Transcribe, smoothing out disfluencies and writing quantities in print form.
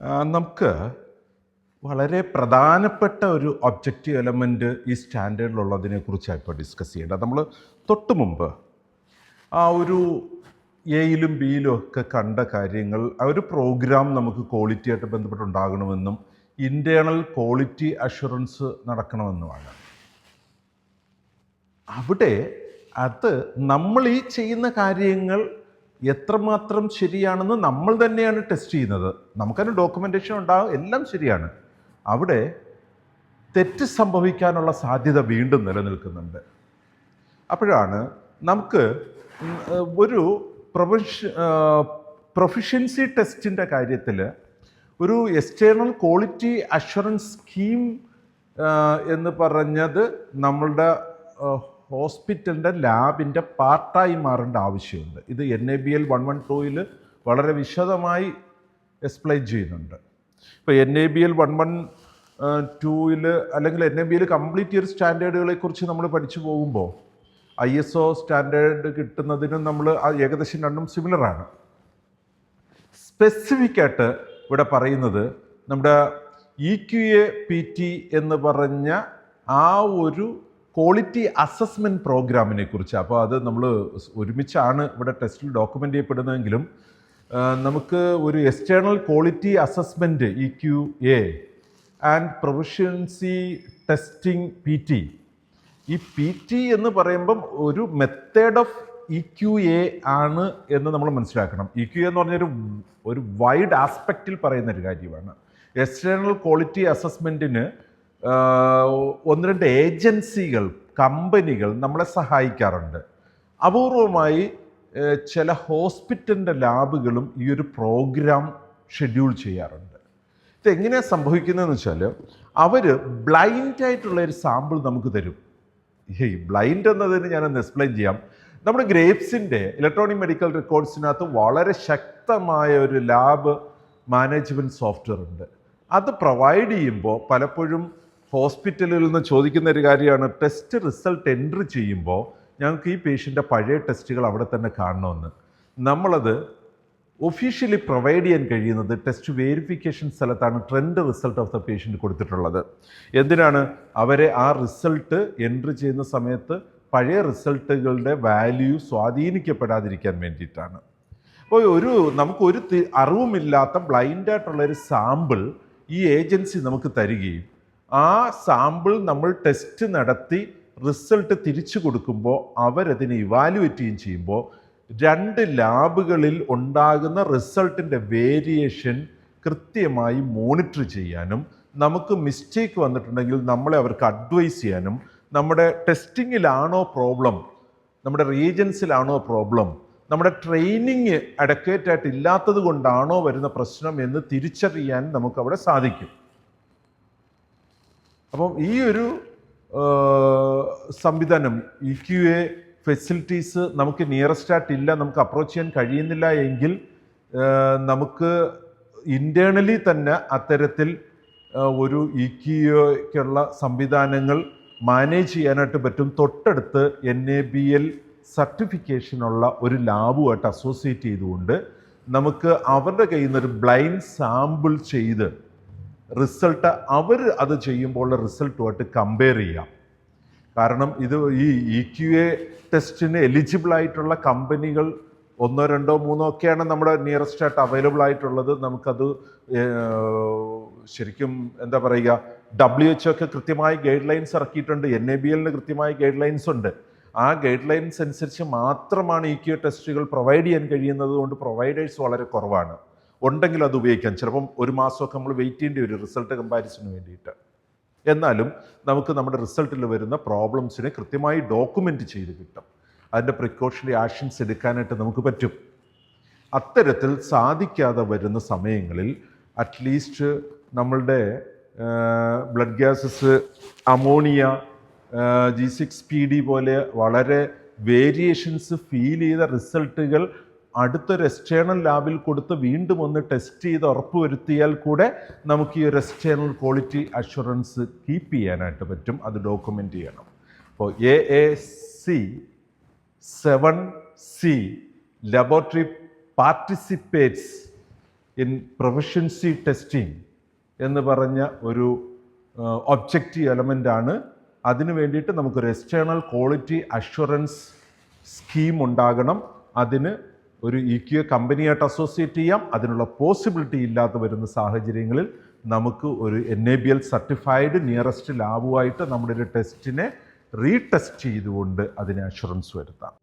നമുക്ക് വളരെ പ്രധാനപ്പെട്ട ഒരു ഒബ്ജക്റ്റീവ് എലമെൻ്റ് ഈ സ്റ്റാൻഡേർഡിലുള്ളതിനെ കുറിച്ചാണ് ഇപ്പോൾ ഡിസ്കസ് ചെയ്യേണ്ടത്. നമ്മൾ തൊട്ട് മുമ്പ് ആ ഒരു എയിലും ബിയിലും ഒക്കെ കണ്ട കാര്യങ്ങൾ, ആ ഒരു പ്രോഗ്രാം നമുക്ക് ക്വാളിറ്റിയായിട്ട് ബന്ധപ്പെട്ടുണ്ടാകണമെന്നും ഇൻറ്റേർണൽ ക്വാളിറ്റി അഷുറൻസ് നടക്കണമെന്നുമാണ്. അവിടെ അത് നമ്മൾ ഈ ചെയ്യുന്ന കാര്യങ്ങൾ എത്രമാത്രം ശരിയാണെന്ന് നമ്മൾ തന്നെയാണ് ടെസ്റ്റ് ചെയ്യുന്നത്. നമുക്കതിന് ഡോക്യുമെൻറ്റേഷൻ ഉണ്ടാകും, എല്ലാം ശരിയാണ്. അവിടെ തെറ്റ് സംഭവിക്കാനുള്ള സാധ്യത വീണ്ടും നിലനിൽക്കുന്നുണ്ട്. അപ്പോഴാണ് നമുക്ക് ഒരു പ്രൊഫിഷ്യൻസി ടെസ്റ്റിൻ്റെ കാര്യത്തിൽ ഒരു എക്സ്റ്റേണൽ ക്വാളിറ്റി അഷുറൻസ് സ്കീം എന്ന് പറഞ്ഞത് നമ്മളുടെ ഹോസ്പിറ്റലിൻ്റെ ലാബിൻ്റെ പാർട്ടായി മാറേണ്ട ആവശ്യമുണ്ട്. ഇത് NABL 112-ൽ വളരെ വിശദമായി എക്സ്പ്ലെയിൻ ചെയ്യുന്നുണ്ട്. ഇപ്പോൾ NABL 112-ൽ അല്ലെങ്കിൽ NABL കംപ്ലീറ്റ് ഇയർ സ്റ്റാൻഡേർഡുകളെ കുറിച്ച് നമ്മൾ പഠിച്ചു പോകുമ്പോൾ ISO സ്റ്റാൻഡേർഡ് കിട്ടുന്നതിനും നമ്മൾ ഏകദേശം രണ്ടും സിമിലറാണ്. സ്പെസിഫിക്കായിട്ട് ഇവിടെ പറയുന്നത് നമ്മുടെ EQA-PT എന്ന് പറഞ്ഞ ആ ഒരു ക്വാളിറ്റി അസസ്മെൻറ്റ് പ്രോഗ്രാമിനെ കുറിച്ച്. അപ്പോൾ അത് നമ്മൾ ഒരുമിച്ചാണ് ഇവിടെ ടെസ്റ്റിൽ ഡോക്യുമെൻ്റ് ചെയ്യപ്പെടുന്നതെങ്കിലും നമുക്ക് ഒരു external quality assessment EQA and proficiency testing PT. ഈ PT എന്ന് പറയുമ്പം ഒരു മെത്തേഡ് ഓഫ് EQA ആണ് എന്ന് നമ്മൾ മനസ്സിലാക്കണം. EQA എന്ന് പറഞ്ഞൊരു വൈഡ് ആസ്പെക്റ്റിൽ പറയുന്നൊരു കാര്യമാണ്. എക്സ്റ്റേണൽ ക്വാളിറ്റി അസസ്മെൻറ്റിന് ഒന്ന് രണ്ട് ഏജൻസികൾ, കമ്പനികൾ നമ്മളെ സഹായിക്കാറുണ്ട്. അപൂർവമായി ചില ഹോസ്പിറ്റലിൻ്റെ ലാബുകളും ഈ ഒരു പ്രോഗ്രാം ഷെഡ്യൂൾ ചെയ്യാറുണ്ട്. ഇതെങ്ങനെയാണ് സംഭവിക്കുന്നതെന്ന് വെച്ചാൽ അവർ ബ്ലൈൻഡായിട്ടുള്ളൊരു സാമ്പിൾ നമുക്ക് തരും. ഈ ബ്ലൈൻഡ് എന്നതിന് ഞാനൊന്ന് എക്സ്പ്ലെയിൻ ചെയ്യാം. നമ്മുടെ ഗ്രേപ്സിൻ്റെ ഇലക്ട്രോണിക് മെഡിക്കൽ റെക്കോർഡ്സിനകത്ത് വളരെ ശക്തമായ ഒരു ലാബ് മാനേജ്മെൻറ്റ് സോഫ്റ്റ്വെയർ ഉണ്ട്. അത് പ്രൊവൈഡ് ചെയ്യുമ്പോൾ പലപ്പോഴും ഹോസ്പിറ്റലുകളിൽ നിന്ന് ചോദിക്കുന്ന ഒരു കാര്യമാണ്, ടെസ്റ്റ് റിസൾട്ട് എൻട്രി ചെയ്യുമ്പോൾ ഞങ്ങൾക്ക് ഈ പേഷ്യൻ്റെ പഴയ ടെസ്റ്റുകൾ അവിടെ തന്നെ കാണണമെന്ന്. നമ്മളത് ഒഫീഷ്യലി പ്രൊവൈഡ് ചെയ്യാൻ കഴിയുന്നത് ടെസ്റ്റ് വേരിഫിക്കേഷൻ സ്ഥലത്താണ് trend result of the patient കൊടുത്തിട്ടുള്ളത്. എന്തിനാണ്? അവരെ ആ റിസൾട്ട് എൻട്രി ചെയ്യുന്ന സമയത്ത് പഴയ റിസൾട്ടുകളുടെ വാല്യൂ സ്വാധീനിക്കപ്പെടാതിരിക്കാൻ വേണ്ടിയിട്ടാണ്. അപ്പോൾ നമുക്കൊരു അറിവുമില്ലാത്ത ബ്ലൈൻഡായിട്ടുള്ളൊരു സാമ്പിൾ ഈ ഏജൻസി നമുക്ക് തരികയും ആ സാമ്പിൾ നമ്മൾ ടെസ്റ്റ് നടത്തി റിസൾട്ട് തിരിച്ചു കൊടുക്കുമ്പോൾ അവരതിനെ ഇവാലുവേറ്റ് ചെയ്യുമ്പോൾ രണ്ട് ലാബുകളിൽ ഉണ്ടാകുന്ന റിസൾട്ടിൻ്റെ വേരിയേഷൻ കൃത്യമായി മോണിറ്റർ ചെയ്യാനും നമുക്ക് മിസ്റ്റേക്ക് വന്നിട്ടുണ്ടെങ്കിൽ നമ്മളെ അവർക്ക് അഡ്വൈസ് ചെയ്യാനും നമ്മുടെ ടെസ്റ്റിങ്ങിലാണോ പ്രോബ്ലം, നമ്മുടെ റീജൻസിലാണോ പ്രോബ്ലം, നമ്മുടെ ട്രെയിനിങ് അഡക്വേറ്റ് ആയിട്ട് ഇല്ലാത്തത് കൊണ്ടാണോ വരുന്ന പ്രശ്നം എന്ന് തിരിച്ചറിയാൻ നമുക്കവിടെ സാധിക്കും. അപ്പം ഈ ഒരു സംവിധാനം EQA ഫെസിലിറ്റീസ് നമുക്ക് നിയറസ്റ്റ് ആയിട്ടില്ല, നമുക്ക് അപ്രോച്ച് ചെയ്യാൻ കഴിയുന്നില്ല എങ്കിൽ നമുക്ക് ഇൻറ്റേർണലി തന്നെ അത്തരത്തിൽ ഒരു EQAയ്ക്കുള്ള സംവിധാനങ്ങൾ മാനേജ് ചെയ്യാനായിട്ട് പറ്റും. തൊട്ടടുത്ത് NABL സർട്ടിഫിക്കേഷനുള്ള ഒരു ലാബുമായിട്ട് അസോസിയേറ്റ് ചെയ്തുകൊണ്ട് നമുക്ക് അവരുടെ കയ്യിൽ നിന്നൊരു ബ്ലൈൻഡ് സാമ്പിൾ ചെയ്ത് റിസൾട്ട് അവർ അത് ചെയ്യുമ്പോൾ റിസൾട്ടുമായിട്ട് കമ്പയർ ചെയ്യാം. കാരണം ഇത് ഈ EQA ടെസ്റ്റിന് എലിജിബിൾ ആയിട്ടുള്ള കമ്പനികൾ 1, 2, 3 ഒക്കെയാണ് നമ്മുടെ നിയറസ്റ്റ് ആയിട്ട് അവൈലബിൾ ആയിട്ടുള്ളത്. നമുക്കത് ശരിക്കും എന്താ പറയുക, WHO ഒക്കെ കൃത്യമായി ഗൈഡ് ലൈൻസ് ഇറക്കിയിട്ടുണ്ട്, NABLന് കൃത്യമായ ഗൈഡ് ലൈൻസ് ഉണ്ട്. ആ ഗൈഡ് ലൈൻസ് അനുസരിച്ച് മാത്രമാണ് EQA ടെസ്റ്റുകൾ പ്രൊവൈഡ് ചെയ്യാൻ കഴിയുന്നത്. കൊണ്ട് പ്രൊവൈഡേഴ്സ് വളരെ കുറവാണ്. ഉണ്ടെങ്കിൽ അത് ഉപയോഗിക്കാം. ചിലപ്പം ഒരു മാസമൊക്കെ നമ്മൾ വെയിറ്റ് ചെയ്യേണ്ടി വരും റിസൾട്ട് കമ്പാരിസന് വേണ്ടിയിട്ട്. എന്നാലും നമുക്ക് നമ്മുടെ റിസൾട്ടിൽ വരുന്ന പ്രോബ്ലംസിനെ കൃത്യമായി ഡോക്യുമെൻ്റ് ചെയ്ത് കിട്ടും. അതിൻ്റെ പ്രിക്കോഷണറി ആക്ഷൻസ് എടുക്കാനായിട്ട് നമുക്ക് പറ്റും. അത്തരത്തിൽ സാധിക്കാതെ വരുന്ന സമയങ്ങളിൽ അറ്റ്ലീസ്റ്റ് നമ്മളുടെ ബ്ലഡ് ഗ്യാസസ്, അമോണിയ, G6PD പോലെ വളരെ വേരിയേഷൻസ് ഫീൽ ചെയ്ത റിസൾട്ടുകൾ അടുത്തൊരു എക്സ്റ്റേണൽ ലാബിൽ കൊടുത്ത് വീണ്ടും ഒന്ന് ടെസ്റ്റ് ചെയ്ത് ഉറപ്പുവരുത്തിയാൽ കൂടെ നമുക്ക് ഈ ഒരു എക്സ്റ്റേണൽ ക്വാളിറ്റി അഷുറൻസ് കീപ്പ് ചെയ്യാനായിട്ട് പറ്റും. അത് ഡോക്യുമെൻ്റ് ചെയ്യണം. അപ്പോൾ AAC 7C laboratory participates in proficiency testing എന്ന് പറഞ്ഞ ഒരു ഒബ്ജക്റ്റീവ് എലമെൻ്റാണ്. അതിനു വേണ്ടിയിട്ട് നമുക്കൊരു എക്സ്റ്റേണൽ ക്വാളിറ്റി അഷ്വറൻസ് സ്കീം ഉണ്ടാകണം. അതിന് ഒരു EQA കമ്പനിയായിട്ട് അസോസിയേറ്റ് ചെയ്യാം. അതിനുള്ള പോസിബിലിറ്റി ഇല്ലാതെ വരുന്ന സാഹചര്യങ്ങളിൽ നമുക്ക് ഒരു NABL സർട്ടിഫൈഡ് നിയറസ്റ്റ് ലാബുമായിട്ട് നമ്മുടെ ഒരു ടെസ്റ്റിനെ റീടെസ്റ്റ് ചെയ്തുകൊണ്ട് അതിന് അഷുറൻസ് വരുത്താം.